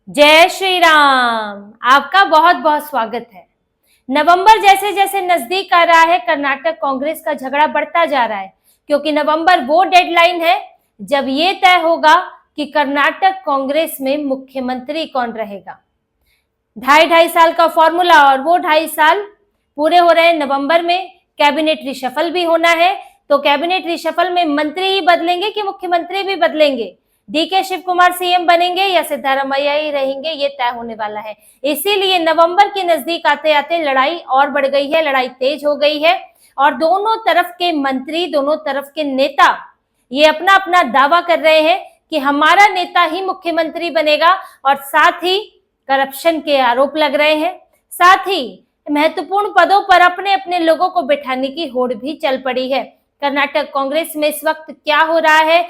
जय श्री राम। आपका बहुत बहुत स्वागत है। नवंबर जैसे जैसे नजदीक आ रहा है, कर्नाटक कांग्रेस का झगड़ा बढ़ता जा रहा है, क्योंकि नवंबर वो डेडलाइन है जब ये तय होगा कि कर्नाटक कांग्रेस में मुख्यमंत्री कौन रहेगा। ढाई ढाई साल का फॉर्मूला, और वो 2.5 साल पूरे हो रहे हैं नवंबर में। कैबिनेट रिशफल भी होना है, तो कैबिनेट रिशफल में मंत्री ही बदलेंगे कि मुख्यमंत्री भी बदलेंगे, डीके शिव कुमार सीएम बनेंगे या सिद्धारमैया ही रहेंगे, ये तय होने वाला है। इसीलिए नवंबर के नजदीक आते आते लड़ाई और बढ़ गई है, लड़ाई तेज हो गई है, और दोनों तरफ के मंत्री, दोनों तरफ के नेता ये अपना अपना दावा कर रहे हैं कि हमारा नेता ही मुख्यमंत्री बनेगा, और साथ ही करप्शन के आरोप लग रहे हैं। साथ ही महत्वपूर्ण पदों पर अपने अपने लोगों को बिठाने की होड़ भी चल पड़ी है। कर्नाटक कांग्रेस में इस वक्त क्या हो रहा है,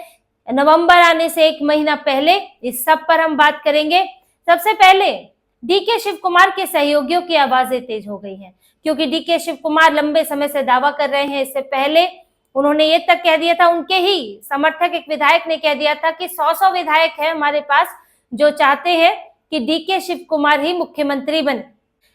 नवंबर आने से 1 महीना पहले, इस सब पर हम बात करेंगे। सबसे पहले डीके शिव कुमार के सहयोगियों की आवाजें तेज हो गई हैं, क्योंकि डीके शिव कुमार लंबे समय से दावा कर रहे हैं। इससे पहले उन्होंने ये तक कह दिया था, उनके ही समर्थक एक विधायक ने कह दिया था कि 100 विधायक है हमारे पास जो चाहते हैं कि डीके शिव कुमार ही मुख्यमंत्री बने।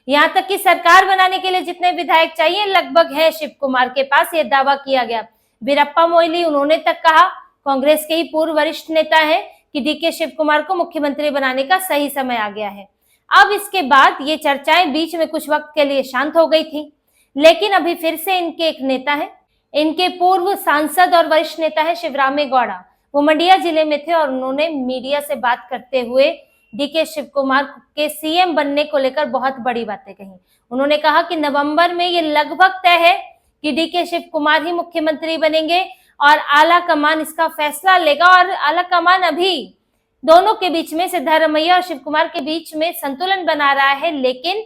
यहाँ तक कि सरकार बनाने के लिए जितने विधायक चाहिए लगभग है शिव कुमार के पास, ये दावा किया गया। वीरप्पा मोइली उन्होंने तक कहा, कांग्रेस के ही पूर्व वरिष्ठ नेता है, कि डीके शिव कुमार को मुख्यमंत्री बनाने का सही समय आ गया है। अब इसके बाद ये चर्चाएं बीच में कुछ वक्त के लिए शांत हो गई थी, लेकिन अभी फिर से इनके एक नेता है, इनके पूर्व सांसद और वरिष्ठ नेता है शिवरामे गौड़ा। वो मंडिया जिले में थे और उन्होंने मीडिया से बात करते हुए डीके शिव कुमार के सीएम बनने को लेकर बहुत बड़ी बातें कही। उन्होंने कहा कि नवंबर में ये लगभग तय है कि डीके शिव कुमार ही मुख्यमंत्री बनेंगे, और आला कमान इसका फैसला लेगा। और आला कमान अभी दोनों के बीच में, सिद्धारमैया और शिव कुमार के बीच में संतुलन बना रहा है, लेकिन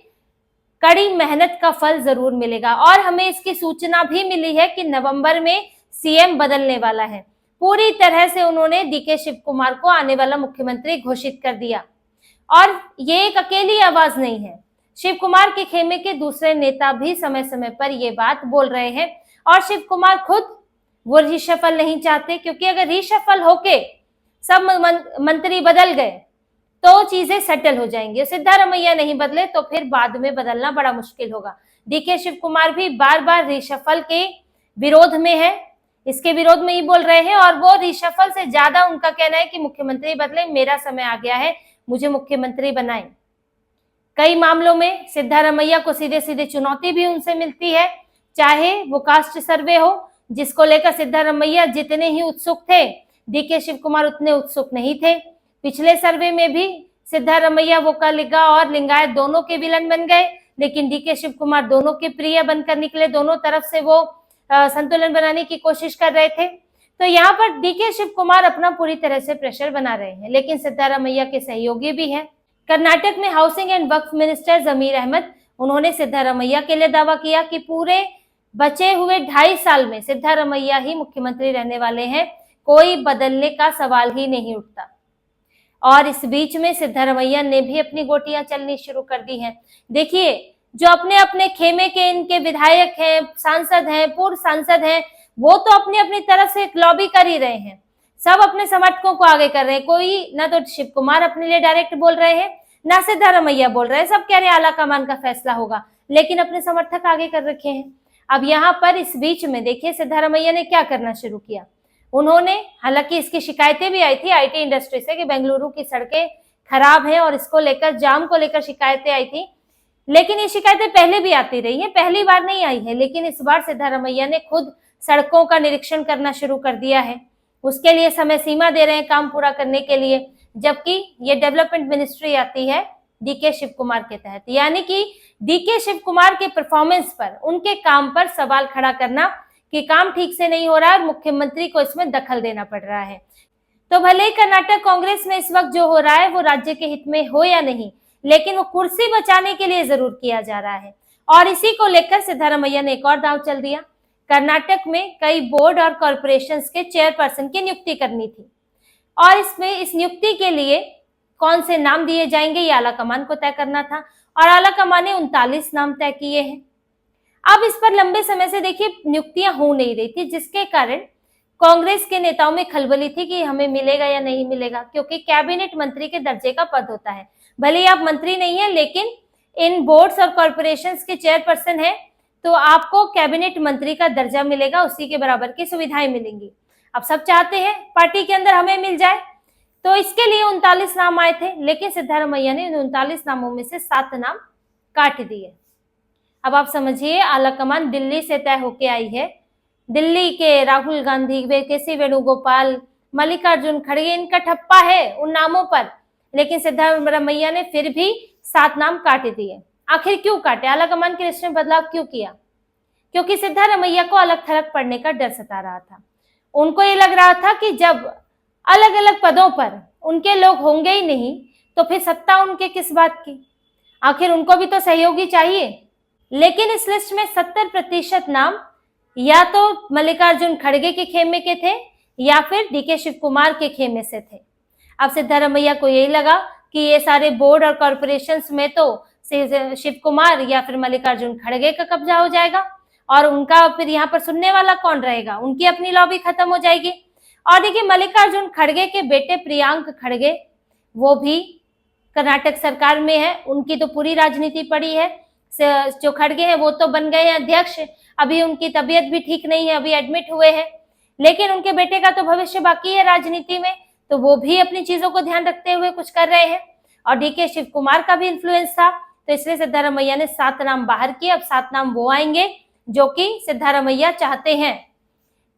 कड़ी मेहनत का फल जरूर मिलेगा। और हमें इसकी सूचना भी मिली है कि नवंबर में सीएम बदलने वाला है। पूरी तरह से उन्होंने डीके शिव कुमार को आने वाला मुख्यमंत्री घोषित कर दिया। और ये एक अकेली आवाज नहीं है, शिव कुमार के खेमे के दूसरे नेता भी समय समय पर ये बात बोल रहे हैं। और शिव कुमार खुद वो रिशफल नहीं चाहते, क्योंकि अगर रिशफल होके सब मंत्री बदल गए तो चीजें सेटल हो जाएंगी। सिद्धारमैया नहीं बदले तो फिर बाद में बदलना बड़ा मुश्किल होगा। डीके शिव कुमार भी बार बार रिशफल के विरोध में है, इसके विरोध में ही बोल रहे हैं, और वो रिशफल से ज्यादा उनका कहना है कि मुख्यमंत्री बदले, मेरा समय आ गया है, मुझे मुख्यमंत्री बनाएं। कई मामलों में सिद्धारमैया को सीधे सीधे चुनौती भी उनसे मिलती है, चाहे वो कास्ट सर्वे हो, जिसको लेकर सिद्धारमैया जितने ही उत्सुक थे, डीके शिव कुमार उतने उत्सुक नहीं थे। पिछले सर्वे में भी सिद्धारमैया वोकालिगा और लिंगायत दोनों के विलन बन गए, लेकिन डीके शिव कुमार दोनों के प्रिय बनकर निकले। दोनों तरफ से वो संतुलन बनाने की कोशिश कर रहे थे। तो यहाँ पर डीके शिव कुमार अपना पूरी तरह से प्रेशर बना रहे हैं, लेकिन सिद्धारमैया के सहयोगी भी हैं। कर्नाटक में हाउसिंग एंड वक्फ मिनिस्टर जमीर अहमद, उन्होंने सिद्धारमैया के लिए दावा किया कि पूरे बचे हुए 2.5 साल में सिद्धारमैया ही मुख्यमंत्री रहने वाले हैं, कोई बदलने का सवाल ही नहीं उठता। और इस बीच में सिद्धारमैया ने भी अपनी गोटियां चलनी शुरू कर दी हैं। देखिए, जो अपने अपने खेमे के इनके विधायक हैं, सांसद हैं, पूर्व सांसद हैं, वो तो अपनी अपनी तरफ से लॉबी कर ही रहे हैं, सब अपने समर्थकों को आगे कर रहे हैं। कोई ना तो शिव कुमार अपने लिए डायरेक्ट बोल रहे हैं, ना सिद्धारमैया बोल रहे हैं, सब कह रहे हैं आला कमान का फैसला होगा, लेकिन अपने समर्थक आगे कर रखे हैं। अब यहाँ पर इस बीच में देखिए सिद्धारमैया ने क्या करना शुरू किया। उन्होंने, हालांकि इसकी शिकायतें भी आई थी आईटी इंडस्ट्री से कि बेंगलुरु की सड़कें खराब हैं, और इसको लेकर, जाम को लेकर शिकायतें आई थी, लेकिन ये शिकायतें पहले भी आती रही है, पहली बार नहीं आई है। लेकिन इस बार सिद्धारमैया ने खुद सड़कों का निरीक्षण करना शुरू कर दिया है, उसके लिए समय सीमा दे रहे हैं काम पूरा करने के लिए, जबकि ये डेवलपमेंट मिनिस्ट्री आती है डीके शिव कुमार के तहत। यानी कि डीके शिव कुमार के परफॉर्मेंस पर, उनके काम पर सवाल खड़ा करना कि काम ठीक से नहीं हो रहा है और मुख्यमंत्री को इसमें दखल देना पड़ रहा है। तो भले ही कर्नाटक कांग्रेस में इस वक्त जो हो रहा है वो राज्य के हित में हो या नहीं, लेकिन वो कुर्सी बचाने के लिए जरूर किया जा रहा है। और इसी को लेकर सिद्धारमैया ने एक और दांव चल दिया। कर्नाटक में कई बोर्ड और कॉर्पोरेशंस के चेयरपर्सन की नियुक्ति करनी थी, और इसमें इस नियुक्ति के लिए कौन से नाम दिए जाएंगे ये आला कमान को तय करना था, और आला कमान ने 39 नाम तय किए हैं। अब इस पर लंबे समय से देखिए नियुक्तियां हो नहीं रही थी, जिसके कारण कांग्रेस के नेताओं में खलबली थी कि हमें मिलेगा या नहीं मिलेगा, क्योंकि कैबिनेट मंत्री के दर्जे का पद होता है। भले ही आप मंत्री नहीं है, लेकिन इन बोर्ड्स और कॉर्पोरेशंस के चेयरपर्सन है, तो आपको कैबिनेट मंत्री का दर्जा मिलेगा, उसी के बराबर की सुविधाएं मिलेंगी। अब सब चाहते हैं पार्टी के अंदर हमें मिल जाए, तो इसके लिए 39 नाम आए थे, लेकिन सिद्धारमैया ने 39 नामों में से 7 नाम काट दिए। अब आप समझिए, आलाकमान दिल्ली से तय होके आई है। दिल्ली के राहुल गांधी, केसी वेणुगोपाल, मल्लिकार्जुन खड़गे, इनका ठप्पा है उन नामों पर, लेकिन सिद्धारमैया ने फिर भी 7 नाम काट दिए। आखिर क्यों काटे? आलाकमान की लिस्ट में बदलाव क्यों किया? क्योंकि सिद्धारमैया को अलग थलग पड़ने का डर सता रहा था। उनको ये लग रहा था कि जब अलग अलग पदों पर उनके लोग होंगे ही नहीं, तो फिर सत्ता उनके किस बात की? आखिर उनको भी तो सहयोगी चाहिए। लेकिन इस लिस्ट में 70% नाम या तो मल्लिकार्जुन खड़गे के खेमे के थे या फिर डीके शिव कुमार के खेमे से थे। अब सिद्धारमैया को यही लगा कि ये सारे बोर्ड और कॉर्पोरेशंस में तो शिव कुमार या फिर मल्लिकार्जुन खड़गे का कब्जा हो जाएगा, और उनका फिर यहाँ पर सुनने वाला कौन रहेगा? उनकी अपनी लॉबी खत्म हो जाएगी। और देखिए, मल्लिकार्जुन खड़गे के बेटे प्रियांक खड़गे, वो भी कर्नाटक सरकार में है, उनकी तो पूरी राजनीति पड़ी है। जो खड़गे हैं वो तो बन गए हैं अध्यक्ष, अभी उनकी तबीयत भी ठीक नहीं है, अभी एडमिट हुए हैं, लेकिन उनके बेटे का तो भविष्य बाकी है राजनीति में, तो वो भी अपनी चीजों को ध्यान रखते हुए कुछ कर रहे हैं। और डीके शिव कुमार का भी इन्फ्लुएंस था, तो इसलिए सिद्धारमैया ने 7 नाम बाहर किए। अब 7 नाम वो आएंगे जो कि सिद्धारमैया चाहते हैं।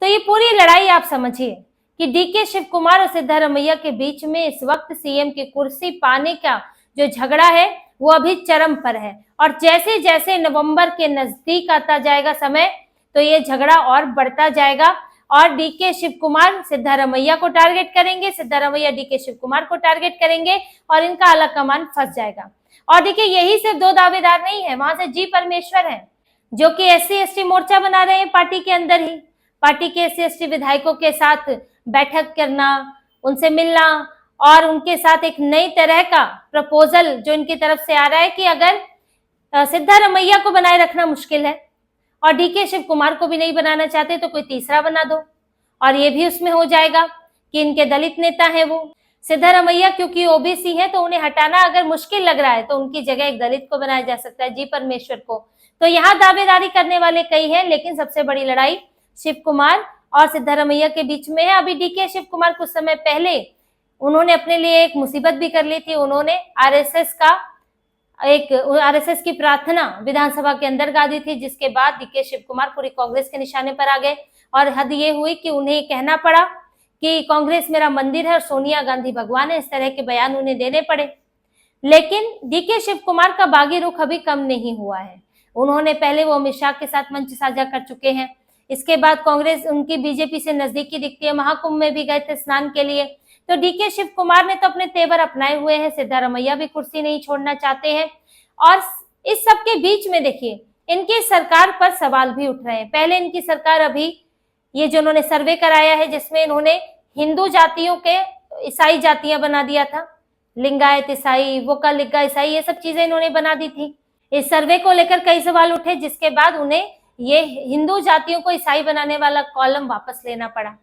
तो ये पूरी लड़ाई आप समझिए कि डीके शिव कुमार और सिद्धारमैया के बीच में इस वक्त सीएम की कुर्सी पाने का जो झगड़ा है वो अभी चरम पर है, और जैसे जैसे नवंबर के नजदीक आता जाएगा समय, तो ये झगड़ा और बढ़ता जाएगा, और डीके शिव कुमार सिद्धारमैया को टारगेट करेंगे, सिद्धारमैया डीके शिव कुमार को टारगेट करेंगे, और इनका आलाकमान फंस जाएगा। और देखिए, यही सिर्फ 2 दावेदार नहीं है, वहां से जी परमेश्वर है जो कि SC/ST मोर्चा बना रहे हैं पार्टी के अंदर ही। पार्टी के SC/ST विधायकों के साथ बैठक करना, उनसे मिलना, और उनके साथ एक नई तरह का प्रपोजल जो इनकी तरफ से आ रहा है कि अगर सिद्धारमैया को बनाए रखना मुश्किल है और डीके शिव कुमार को भी नहीं बनाना चाहते, तो कोई तीसरा बना दो, और ये भी उसमें हो जाएगा कि इनके दलित नेता है वो। सिद्धारमैया क्योंकि OBC है, तो उन्हें हटाना अगर मुश्किल लग रहा है, तो उनकी जगह एक दलित को बनाया जा सकता है, जी परमेश्वर को। तो यहाँ दावेदारी करने वाले कई हैं, लेकिन सबसे बड़ी लड़ाई शिव कुमार और सिद्धारमैया के बीच में है। अभी डीके शिव कुमार कुछ समय पहले उन्होंने अपने लिए एक मुसीबत भी कर ली थी। उन्होंने आरएसएस की प्रार्थना विधानसभा के अंदर गा दी थी, जिसके बाद डीके शिव कुमार पूरी कांग्रेस के निशाने पर आ गए, और हद ये हुई कि उन्हें कहना पड़ा कि कांग्रेस मेरा मंदिर है और सोनिया गांधी भगवान है। इस तरह के बयान उन्हें देने पड़े। लेकिन डीके शिव कुमार का बागी रुख अभी कम नहीं हुआ है। उन्होंने पहले वो अमित शाह के साथ मंच साझा कर चुके हैं, इसके बाद कांग्रेस उनकी बीजेपी से नजदीकी दिखती है, महाकुंभ में भी गए थे स्नान के लिए। तो डीके शिव कुमार ने तो अपने तेवर अपनाए हुए हैं, सिद्धारमैया भी कुर्सी नहीं छोड़ना चाहते हैं। और इस सब के बीच में देखिए, इनकी सरकार पर सवाल भी उठ रहे हैं। पहले इनकी सरकार, अभी ये जो उन्होंने सर्वे कराया है जिसमें इन्होंने हिंदू जातियों के ईसाई जातियां बना दिया था, लिंगायत ईसाई, वोकालिगा ईसाई, ये सब चीजें इन्होंने बना दी थी। इस सर्वे को लेकर कई सवाल उठे, जिसके बाद उन्हें ये हिंदू जातियों को ईसाई बनाने वाला कॉलम वापस लेना पड़ा।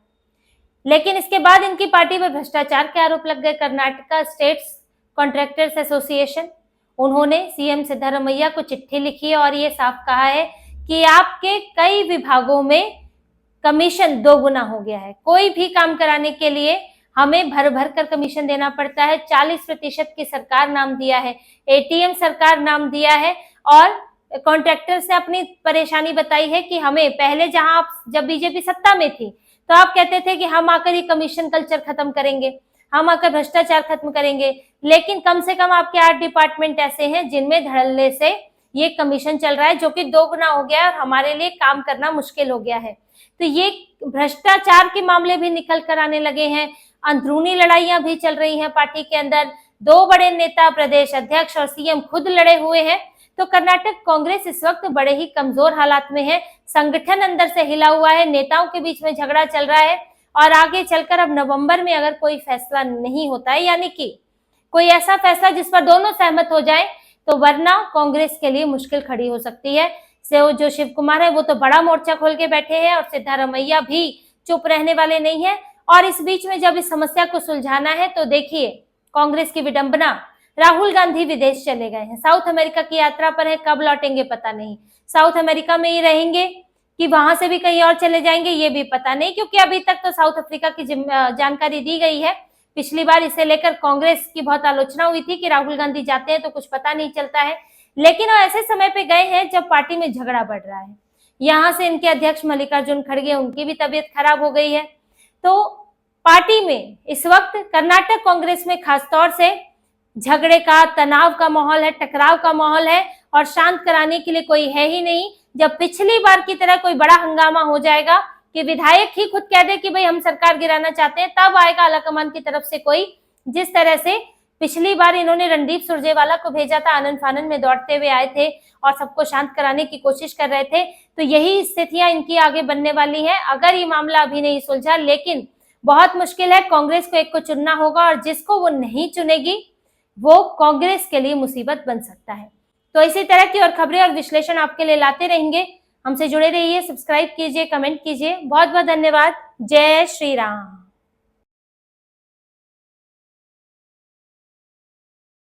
लेकिन इसके बाद इनकी पार्टी पर भ्रष्टाचार के आरोप लग गए। कर्नाटका स्टेट्स कॉन्ट्रैक्टर्स एसोसिएशन, उन्होंने सीएम सिद्धारमैया को चिट्ठी लिखी है और ये साफ कहा है कि आपके कई विभागों में कमीशन 2 गुना हो गया है। कोई भी काम कराने के लिए हमें भर भर कर कमीशन देना पड़ता है। 40% की सरकार नाम दिया है, ATM सरकार नाम दिया है, और कॉन्ट्रैक्टर्स ने अपनी परेशानी बताई है कि हमें पहले जब बीजेपी सत्ता में थी, तो आप कहते थे कि हम आकर ये कमीशन कल्चर खत्म करेंगे, हम आकर भ्रष्टाचार खत्म करेंगे, लेकिन कम से कम आपके 8 डिपार्टमेंट ऐसे हैं जिनमें धड़ल्ले से ये कमीशन चल रहा है, जो कि 2 गुना हो गया है और हमारे लिए काम करना मुश्किल हो गया है। तो ये भ्रष्टाचार के मामले भी निकल कर आने लगे हैं। अंदरूनी लड़ाइयां भी चल रही हैं पार्टी के अंदर। 2 बड़े नेता, प्रदेश अध्यक्ष और सीएम खुद लड़े हुए हैं। तो कर्नाटक कांग्रेस इस वक्त बड़े ही कमजोर हालात में है। संगठन अंदर से हिला हुआ है, नेताओं के बीच में झगड़ा चल रहा है, और आगे चलकर अब नवंबर में अगर कोई फैसला नहीं होता है, यानी कि कोई ऐसा फैसला जिस पर दोनों सहमत हो जाए, तो वरना कांग्रेस के लिए मुश्किल खड़ी हो सकती है। जो शिव कुमार है वो तो बड़ा मोर्चा खोल के बैठे हैं, और सिद्धारमैया भी चुप रहने वाले नहीं है। और इस बीच में जब इस समस्या को सुलझाना है तो देखिए कांग्रेस की विडंबना, राहुल गांधी विदेश चले गए हैं, साउथ अमेरिका की यात्रा पर है, कब लौटेंगे पता नहीं, साउथ अमेरिका में ही रहेंगे कि वहां से भी कहीं और चले जाएंगे ये भी पता नहीं, क्योंकि अभी तक तो साउथ अफ्रीका की जानकारी दी गई है। पिछली बार इसे लेकर कांग्रेस की बहुत आलोचना हुई थी कि राहुल गांधी जाते हैं तो कुछ पता नहीं चलता है, लेकिन वो ऐसे समय पे गए हैं जब पार्टी में झगड़ा बढ़ रहा है। यहाँ से इनके अध्यक्ष मल्लिकार्जुन खड़गे, उनकी भी तबीयत खराब हो गई है। तो पार्टी में इस वक्त कर्नाटक कांग्रेस में खासतौर से झगड़े का, तनाव का माहौल है, टकराव का माहौल है और शांत कराने के लिए कोई है ही नहीं। जब पिछली बार की तरह कोई बड़ा हंगामा हो जाएगा कि विधायक ही खुद कह दे कि भाई हम सरकार गिराना चाहते हैं, तब आएगा आलाकमान की तरफ से कोई। जिस तरह से पिछली बार इन्होंने रणदीप सुरजेवाला को भेजा था, आनन फानन में दौड़ते हुए आए थे और सबको शांत कराने की कोशिश कर रहे थे, तो यही स्थितियां इनकी आगे बनने वाली है अगर ये मामला अभी नहीं सुलझा। लेकिन बहुत मुश्किल है, कांग्रेस को एक को चुनना होगा और जिसको वो नहीं चुनेगी वो कांग्रेस के लिए मुसीबत बन सकता है। तो इसी तरह की और खबरें और विश्लेषण आपके लिए लाते रहेंगे। हमसे जुड़े रहिए, सब्सक्राइब कीजिए, कमेंट कीजिए। बहुत बहुत धन्यवाद। जय श्री राम।